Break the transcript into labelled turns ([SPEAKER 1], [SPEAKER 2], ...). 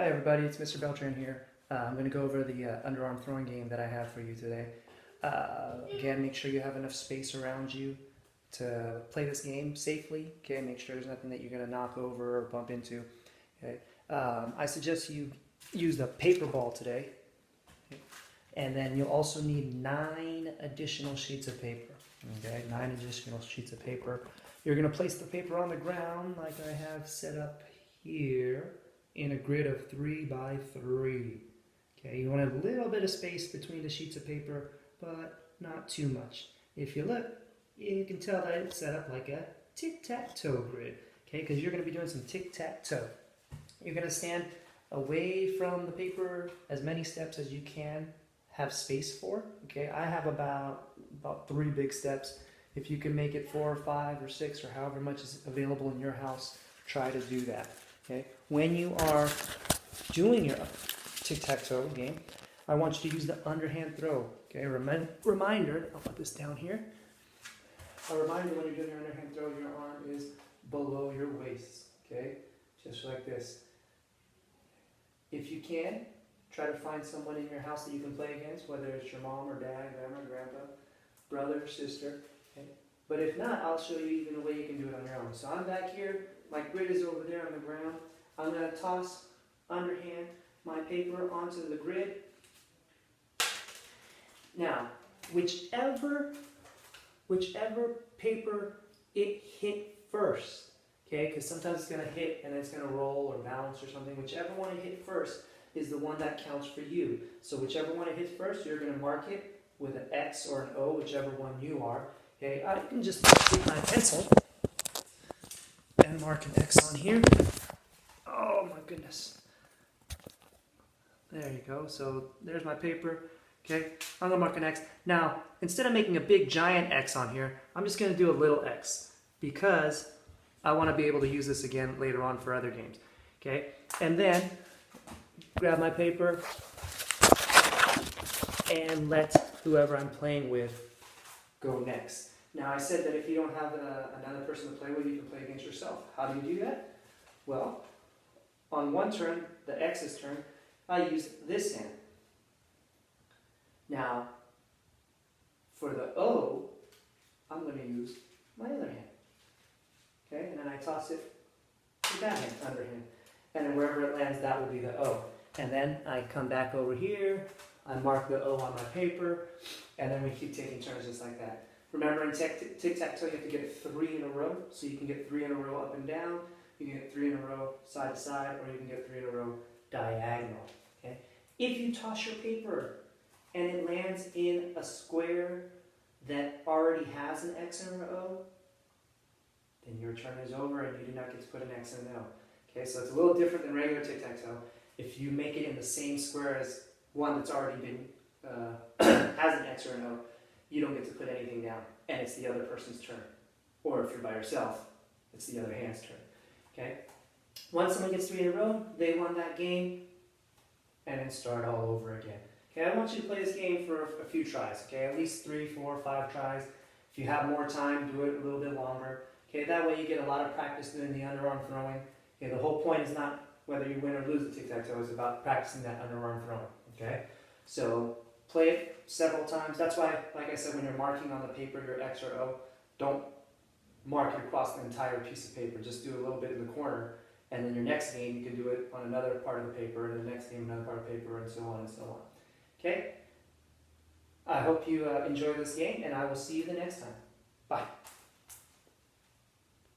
[SPEAKER 1] Hi everybody, it's Mr. Beltran here. I'm going to go over the underarm throwing game that I have for you today. Again, make sure you have enough space around you to play this game safely. Okay, make sure there's nothing that you're going to knock over or bump into. Okay, I suggest you use the paper ball today. Okay? And then you'll also need 9 additional sheets of paper. Okay, 9 additional sheets of paper. You're going to place the paper on the ground like I have set up here, in a grid of 3 by 3. Okay, you want a little bit of space between the sheets of paper, but not too much. If you look, you can tell that it's set up like a tic-tac-toe grid. Okay, because you're going to be doing some tic-tac-toe. You're going to stand away from the paper as many steps as you can have space for. Okay, I have about 3 big steps. If you can make it 4 or 5 or 6 or however much is available in your house, try to do that. Okay, when you are doing your tic-tac-toe game, I want you to use the underhand throw. Okay, reminder, I'll put this down here. A reminder when you're doing your underhand throw, your arm is below your waist. Okay, just like this. If you can, try to find someone in your house that you can play against, whether it's your mom or dad, grandma, grandpa, brother, sister. Okay, but if not, I'll show you even a way you can do it on your own. So I'm back here. My grid is over there on the ground. I'm going to toss underhand my paper onto the grid. Now, whichever paper it hit first, okay, because sometimes it's going to hit and it's going to roll or bounce or something. Whichever one it hit first is the one that counts for you. So whichever one it hits first, you're going to mark it with an X or an O, whichever one you are. Okay, I can just take my pencil and mark an X on here. Oh my goodness. There you go. So there's my paper. Okay, I'm going to mark an X. Now, instead of making a big giant X on here, I'm just going to do a little X because I want to be able to use this again later on for other games. Okay, and then grab my paper and let whoever I'm playing with go next. Now, I said that if you don't have another person to play with, you can play against yourself. How do you do that? Well, on one turn, the X's turn, I use this hand. Now, for the O, I'm going to use my other hand. Okay, and then I toss it with that hand, underhand. And then wherever it lands, that will be the O. And then I come back over here, I mark the O on my paper, and then we keep taking turns just like that. Remember, in tic-tac-toe, you have to get it 3 in a row. So you can get 3 in a row up and down, you can get 3 in a row side to side, or you can get 3 in a row diagonal. Okay? If you toss your paper and it lands in a square that already has an X and an O, then your turn is over and you do not get to put an X and an O. Okay, so it's a little different than regular tic-tac-toe. If you make it in the same square as one that's already been has an X or an O, you don't get to put anything down, and it's the other person's turn. Or if you're by yourself, it's the other hand's turn. Okay? Once someone gets 3 in a row, they won that game, and then start all over again. Okay, I want you to play this game for a few tries. Okay, at least 3, 4, 5 tries. If you have more time, do it a little bit longer. Okay, that way you get a lot of practice doing the underarm throwing. Okay, the whole point is not whether you win or lose the tic-tac-toe, it's about practicing that underarm throwing. Okay, so play it several times. That's why, like I said, when you're marking on the paper your X or O, don't mark it across the entire piece of paper. Just do a little bit in the corner, and then your next game you can do it on another part of the paper, and the next game another part of the paper, and so on and so on. Okay? I hope you enjoy this game, and I will see you the next time. Bye.